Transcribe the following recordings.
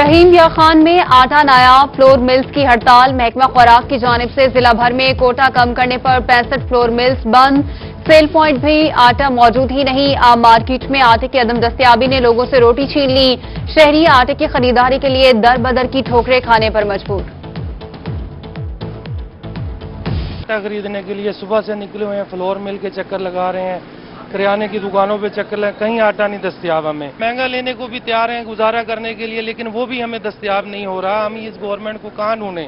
रहीम या खान में आटा नायाब फ्लोर मिल्स की हड़ताल। महकमा खुराक की जानिब से जिला भर में कोटा कम करने पर 65 फ्लोर मिल्स बंद। सेल पॉइंट भी आटा मौजूद ही नहीं। आम मार्केट में आटे की अदम दस्तयाबी ने लोगों से रोटी छीन ली। शहरी आटे की खरीदारी के लिए दर बदर की ठोकरें खाने पर मजबूर। आटा खरीदने के लिए सुबह से निकले हुए हैं, फ्लोर मिल के चक्कर लगा रहे हैं, करियाने की दुकानों पे चक्कर लगे, कहीं आटा नहीं दस्तयाब। हमें महंगा लेने को भी तैयार हैं गुजारा करने के लिए, लेकिन वो भी हमें दस्तयाब नहीं हो रहा। हम इस गवर्नमेंट को कहां ढूंढें।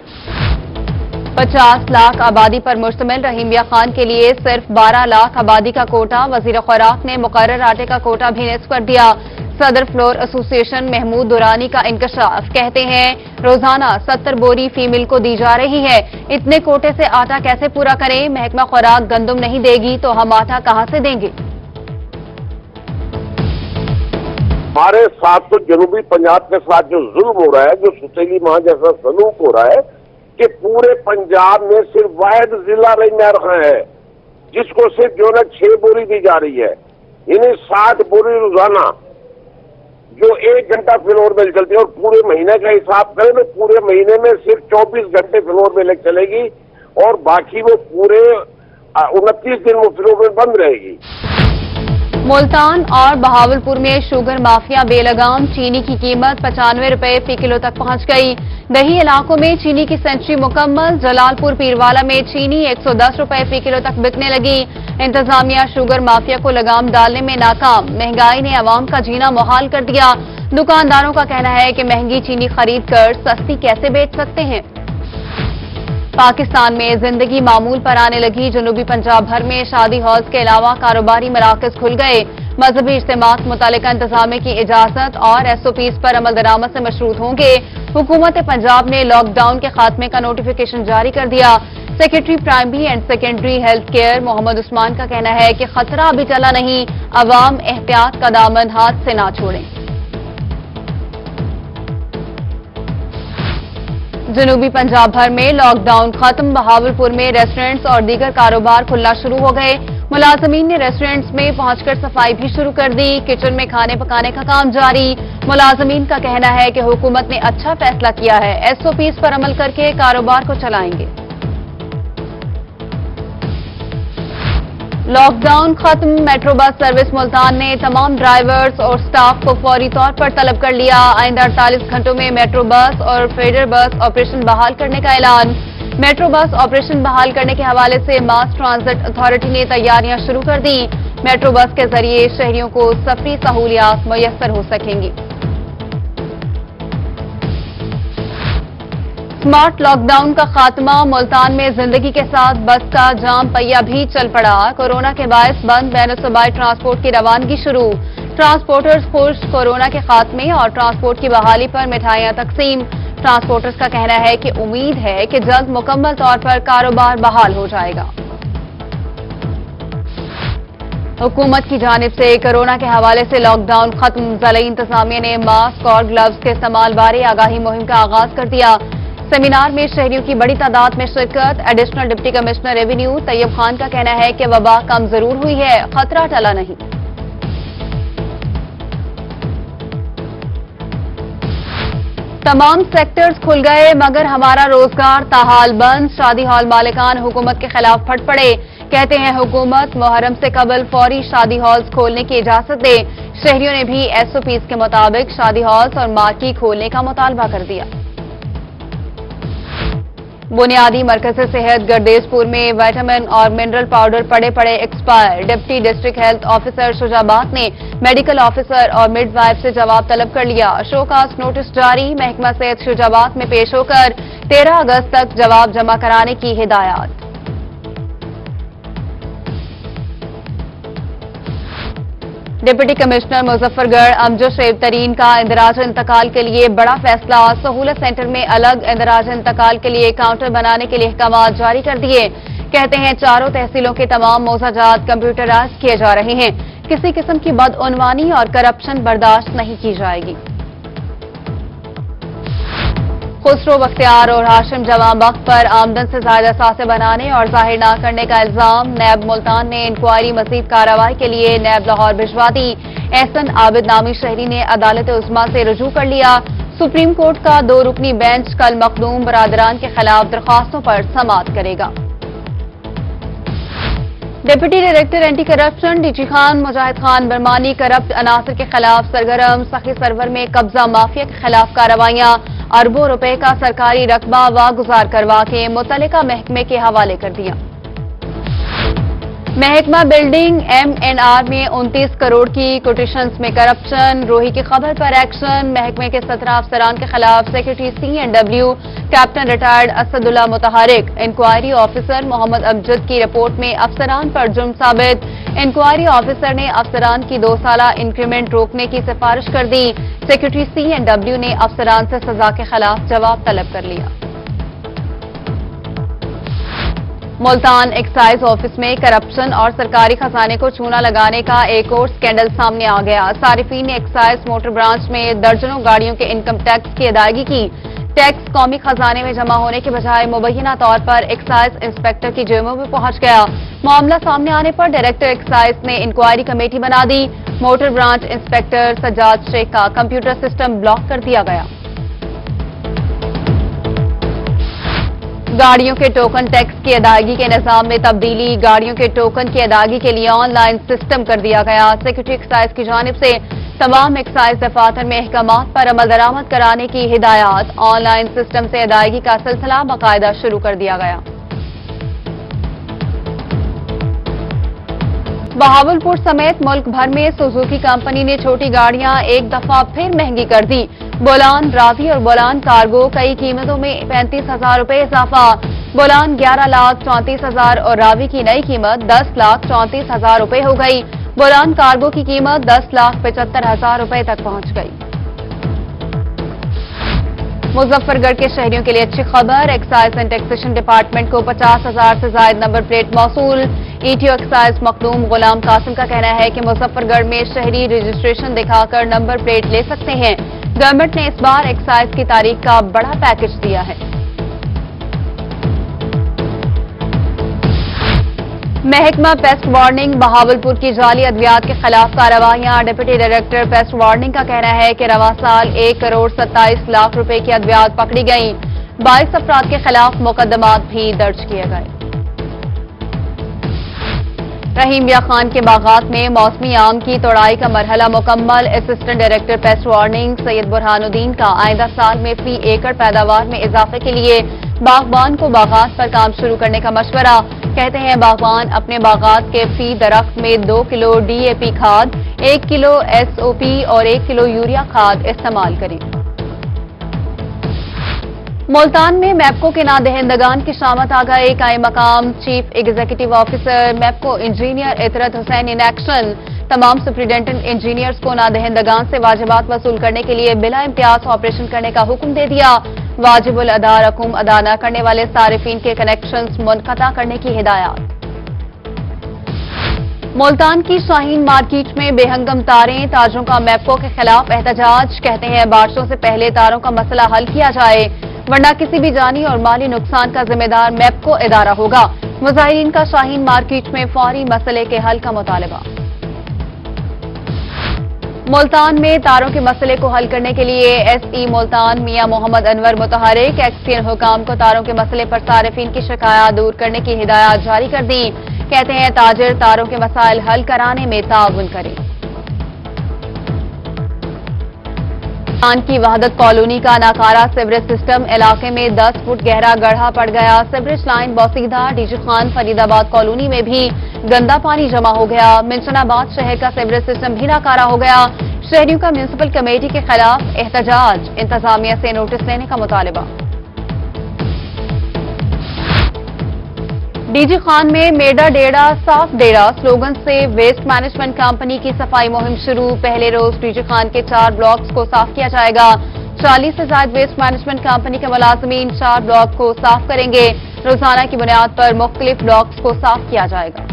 50 लाख आबादी पर मुश्तमिल रहीम या खान के लिए सिर्फ 12 लाख आबादी का कोटा। वजीर खुराक ने मुकर्रर आटे का कोटा भी निस्फ कर दिया। सदर फ्लोर एसोसिएशन महमूद दुरानी का इंकशाफ, कहते हैं रोजाना 70 बोरी फी मिल को दी जा रही है। इतने कोटे से आटा कैसे पूरा करें? महकमा खुराक गंदम नहीं देगी तो हम आटा कहां से देंगे? हमारे साथ तो जनूबी पंजाब के साथ जो जुल्म हो रहा है, जो सुतेली मां जैसा सलूक हो रहा है कि पूरे पंजाब में सिर्फ वाहिद जिला रंजर है जिसको सिर्फ जो 6 बोरी दी जा रही है। यानी 60 बोरी रोजाना जो 1 घंटा फ्लोर मिल चलती है, और पूरे महीने का हिसाब करें तो पूरे महीने में सिर्फ 24 घंटे फ्लोर मिल चलेगी और बाकी वो पूरे 29 दिन वो फ्लोर मिल बंद रहेगी। मुल्तान और बहावलपुर में शुगर माफिया बेलगाम। चीनी की कीमत 95 रुपए फी किलो तक पहुंच गई। दही इलाकों में चीनी की सेंचुरी मुकम्मल। जलालपुर पीरवाला में चीनी 110 रुपए फी किलो तक बिकने लगी। इंतजामिया शुगर माफिया को लगाम डालने में नाकाम। महंगाई ने आवाम का जीना मुहाल कर दिया। दुकानदारों का कहना है कि महंगी चीनी खरीद कर सस्ती कैसे बेच सकते हैं। पाकिस्तान में जिंदगी मामूल पर आने लगी। जनूबी पंजाब भर में शादी हॉल्स के अलावा कारोबारी मराकज खुल गए। मजहबी इज्तिमात मुतालिका इंतजामिया की इजाजत और SOPs पर अमल दरामद से मशरूत होंगे। हुकूमत पंजाब ने लॉकडाउन के खात्मे का नोटिफिकेशन जारी कर दिया। Secretary primary and secondary health care Mohammad Usman का कहना है कि खतरा अभी टला नहीं। अवाम एहतियात का दामन हाथ से ना छोड़ें। जनूबी पंजाब भर में लॉकडाउन खत्म। बहावलपुर में रेस्टोरेंट्स और दीगर कारोबार खुलना शुरू हो गए। मुलाजमीन ने रेस्टोरेंट्स में पहुंचकर सफाई भी शुरू कर दी। किचन में खाने पकाने का काम जारी। मुलाजमीन का कहना है कि हुकूमत ने अच्छा फैसला किया है। SOPs पर अमल करके कारोबार को चलाएंगे। लॉकडाउन खत्म। मेट्रो बस सर्विस मुल्तान ने तमाम ड्राइवर्स और स्टाफ को फौरी तौर पर तलब कर लिया। आइंदा 48 घंटों में मेट्रो बस और फीडर बस ऑपरेशन बहाल करने का ऐलान। मेट्रो बस ऑपरेशन बहाल करने के हवाले से मास ट्रांजिट अथॉरिटी ने तैयारियां शुरू कर दी। मेट्रो बस के जरिए शहरियों को सफरी सहूलियात मुयस्सर हो सकेंगी। स्मार्ट लॉकडाउन का खात्मा। मुल्तान में जिंदगी के साथ बस का जाम पहिया भी चल पड़ा। कोरोना के बायस बंद बैन सूबाई ट्रांसपोर्ट की रवानगी शुरू। ट्रांसपोर्टर्स खुश। कोरोना के खात्मे और ट्रांसपोर्ट की बहाली पर मिठाइयां तकसीम। ट्रांसपोर्टर्स का कहना है कि उम्मीद है कि जल्द मुकम्मल तौर पर कारोबार बहाल हो जाएगा। हुकूमत की जानिब से कोरोना के हवाले से लॉकडाउन खत्म। ज़िला इंतजामिया ने मास्क और ग्लव्स के इस्तेमाल बारे आगाही मुहिम का आगाज कर दिया। सेमिनार में शहरियों की बड़ी तादाद में शिरकत। Additional deputy commissioner revenue Tayyab Khan का कहना है कि वबा कम जरूर हुई है, खतरा टला नहीं। तमाम सेक्टर्स खुल गए मगर हमारा रोजगार ताहाल बंद। शादी हॉल मालिकान हुकूमत के खिलाफ फट पड़े। कहते हैं हुकूमत मुहर्रम से कबल फौरी शादी हॉल्स खोलने की इजाजत दे। शहरियों ने भी SOPs के मुताबिक शादी हॉल्स और मार्की खोलने का मुतालबा कर दिया। बुनियादी मरकज सेहत गर्देशपुर में विटामिन और मिनरल पाउडर पड़े expire. Deputy district health officer Shujabad ने मेडिकल ऑफिसर और मिडवाइफ से जवाब तलब कर लिया। शोकास नोटिस जारी। महकमा सेहत शुजाबाद में पेश होकर 13 अगस्त तक जवाब जमा कराने की हिदायत। डिप्टी कमिश्नर मुजफ्फरगढ़ अमजद शैब तरीन का इंदराज इंतकाल के लिए बड़ा फैसला। सहूलत सेंटर में अलग इंदराज इंतकाल के लिए काउंटर बनाने के लिए अहकाम जारी कर दिए। कहते हैं चारों तहसीलों के तमाम मोजाजात कंप्यूटराइज किए जा रहे हैं। किसी किस्म की बदउनवानी और करप्शन बर्दाश्त नहीं की जाएगी। खुसरो बख्तियार और हाशिम जवां बख्त पर आमदन से ज्यादा सासे बनाने और जाहिर न करने का इल्जाम। नैब मुल्तान ने इंक्वायरी मजीद कार्रवाई के लिए नैब लाहौर भिजवा दी। एहसन आबिद नामी शहरी ने अदालत उस्मा से रुजू कर लिया। सुप्रीम कोर्ट का 2 रुकनी बेंच कल मखदूम बरादरान के खिलाफ दरख्वास्तों पर समाअत करेगा। Deputy director anti corruption DG Khan Mujahid Khan Barmani corrupt अनासर के खिलाफ सरगर्म, सखी सरवर में कब्जा माफिया के खिलाफ कार्रवाइयां, अरबों रुपए का सरकारी रकबा वागुजार करवा के मुतल्लिका महकमे के हवाले कर दिया। महकमा बिल्डिंग MNR में 29 करोड़ की कोटेशंस में करप्शन, रोही की खबर पर एक्शन, महकमे के 17 अफसरान के खिलाफ secretary C&W captain retired Asadullah मुतहरिक, इंक्वायरी ऑफिसर मोहम्मद अमजद की रिपोर्ट में अफसरान पर जुर्म साबित, इंक्वायरी ऑफिसर ने अफसरान की 2 साला इंक्रीमेंट रोकने की सिफारिश कर दी, सेक्रेटरी C&W ने अफसरान से सजा के खिलाफ जवाब तलब कर लिया। मुल्तान एक्साइज ऑफिस में करप्शन और सरकारी खजाने को चूना लगाने का एक और स्कैंडल सामने आ गया। सारिफीन ने एक्साइज मोटर ब्रांच में दर्जनों गाड़ियों के इनकम टैक्स की अदायगी की। टैक्स कौमी खजाने में जमा होने के बजाय मुबैना तौर पर एक्साइज इंस्पेक्टर की जेबों में पहुंच गया। मामला सामने आने पर डायरेक्टर एक्साइज ने इंक्वायरी कमेटी बना दी। Motor branch inspector Sajjad Shaikh का कंप्यूटर सिस्टम ब्लॉक कर दिया गया। गाड़ियों के टोकन टैक्स की अदायगी के निजाम में तब्दीली, गाड़ियों के टोकन की अदायगी के लिए ऑनलाइन सिस्टम कर दिया गया। सेक्रेटरी एक्साइज की जानिब से तमाम एक्साइज दफातर में अहकामात पर अमल दरामद कराने की हिदायत, ऑनलाइन सिस्टम से अदायगी का सिलसिला बाकायदा शुरू कर दिया गया। बहावलपुर समेत मुल्क भर में सुजुकी कंपनी ने छोटी गाड़ियां एक दफा फिर महंगी कर दी। बोलान रावी और बोलान कार्गो कई कीमतों में 35,000 रुपए इजाफा। बोलान 11,34,000 और रावी की नई कीमत 10,34,000 रुपए हो गई। बोलान कार्गो की कीमत 10,75,000 रुपए तक पहुंच गई। मुजफ्फरगढ़ के शहरियों के लिए अच्छी खबर, एक्साइज एंड टैक्सेशन डिपार्टमेंट को 50,000 से ज्यादा नंबर प्लेट मौसूल। ईटीओ एक्साइज मखदूम गुलाम कासिम का कहना है कि मुजफ्फरगढ़ में शहरी रजिस्ट्रेशन दिखाकर नंबर प्लेट ले सकते हैं। गवर्नमेंट ने इस बार एक्साइज की तारीख का बड़ा पैकेज दिया है। महकमा पेस्ट वार्निंग बहावलपुर की जाली अद्वियात के खिलाफ कार्रवाइयां, डिप्टी डायरेक्टर पेस्ट वार्निंग का कहना है कि रवा साल 1 करोड़ 27 लाख रुपए की अद्वियात पकड़ी गई। 22 अफराद के खिलाफ मुकदमात भी दर्ज किए गए। रहीम बिया खान के बागात में मौसमी आम की तोड़ाई का मरहला मुकम्मल, assistant director paste warning Syed Burhanuddin का आइंदा साल में फी एकड़ पैदावार में इजाफे के लिए बागबान को बागात पर काम शुरू करने का मशवरा। कहते हैं बागबान अपने बागात के फी दरख्त में 2 किलो DAP खाद, 1 किलो SOP और 1 किलो यूरिया खाद इस्तेमाल करें। मुल्तान में मैपको के नादहिंदगान की शामत आ गए। कायम मकाम chief executive officer MEPCO engineer Itrat Hussain in action, तमाम सुप्रिंटेंडेंट इंजीनियर्स को नादहिंदगान से वाजिबात वसूल करने के लिए बिला इम्तियाज ऑपरेशन करने का हुक्म दे दिया। वाजिबुल अदा रकम अदा न करने वाले सारिफीन के कनेक्शंस मुनक़ता करने की हिदायत। मुल्तान की शाहीन मार्केट में बेहंगम तारें, ताजों का मैपको के खिलाफ एहतजाज। कहते हैं बारिशों से पहले तारों का मसला हल किया जाए, वरना किसी भी जानी और माली नुकसान का जिम्मेदार मैपको इदारा होगा। मुजाहिरीन का शाहीन मार्केट में फौरी मसले के हल का मुतालबा। मुल्तान में तारों के मसले को हल करने के लिए SE मुल्तान मियां मोहम्मद अनवर मुतहरिक एक्सचेंज हुकाम को तारों के मसले पर सारिफीन की शिकायत दूर करने की हिदायत जारी कर दी। कहते हैं ताजिर तारों के मसाइल हल कराने में ताउन करें। मुल्तान की वहदत कॉलोनी का नाकारा सीवरेज सिस्टम, इलाके में 10 फुट गहरा गड्ढा पड़ गया। सीवरेज लाइन बौसीदा डीजी खान फरीदाबाद कॉलोनी में भी गंदा पानी जमा हो गया। मिंशनाबाद शहर का सीवरेज सिस्टम भी नाकारा हो गया। शहरियों का म्यूनिसिपल कमेटी के खिलाफ एहतजाज, इंतजामिया से नोटिस लेने का मुतालबा। डीजी खान में मेडा डेड़ा साफ डेड़ा स्लोगन से वेस्ट मैनेजमेंट कंपनी की सफाई मुहिम शुरू। पहले रोज डीजी खान के 4 ब्लॉक्स को साफ किया जाएगा। 40 से ज्यादा वेस्ट मैनेजमेंट कंपनी के मुलाजमीन 4 ब्लॉक को साफ करेंगे। रोजाना की बुनियाद पर मुख्तलिफ ब्लॉक्स को साफ किया जाएगा।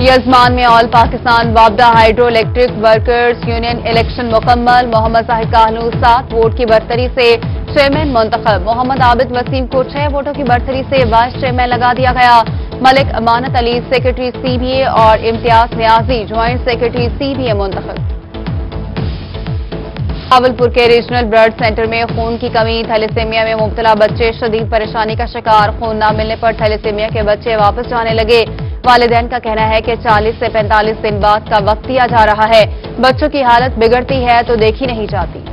यजमान में ऑल पाकिस्तान वापडा hydro electric workers union election मुकम्मल। मोहम्मद जाहिद काहलू 7 वोट की बढ़तरी से चेयरमैन मुंतखब। मोहम्मद आबिद वसीम को 6 वोटों की बढ़तरी से वाइस चेयरमैन लगा दिया गया। मलिक अमानत अली सेक्रेटरी CBA और Imtiaz Niazi joint secretary CBA मुंतखब। بہاولپور کے ریجنل بلڈ سینٹر میں خون کی کمی، تھیلیسیمیا میں مبتلا بچے شدید پریشانی کا شکار، خون نہ ملنے پر تھیلیسیمیا کے بچے واپس جانے لگے۔ والدین کا کہنا ہے کہ 40 سے 45 دن بعد کا وقت دیا جا رہا ہے، بچوں کی حالت بگڑتی ہے تو دیکھی نہیں جاتی۔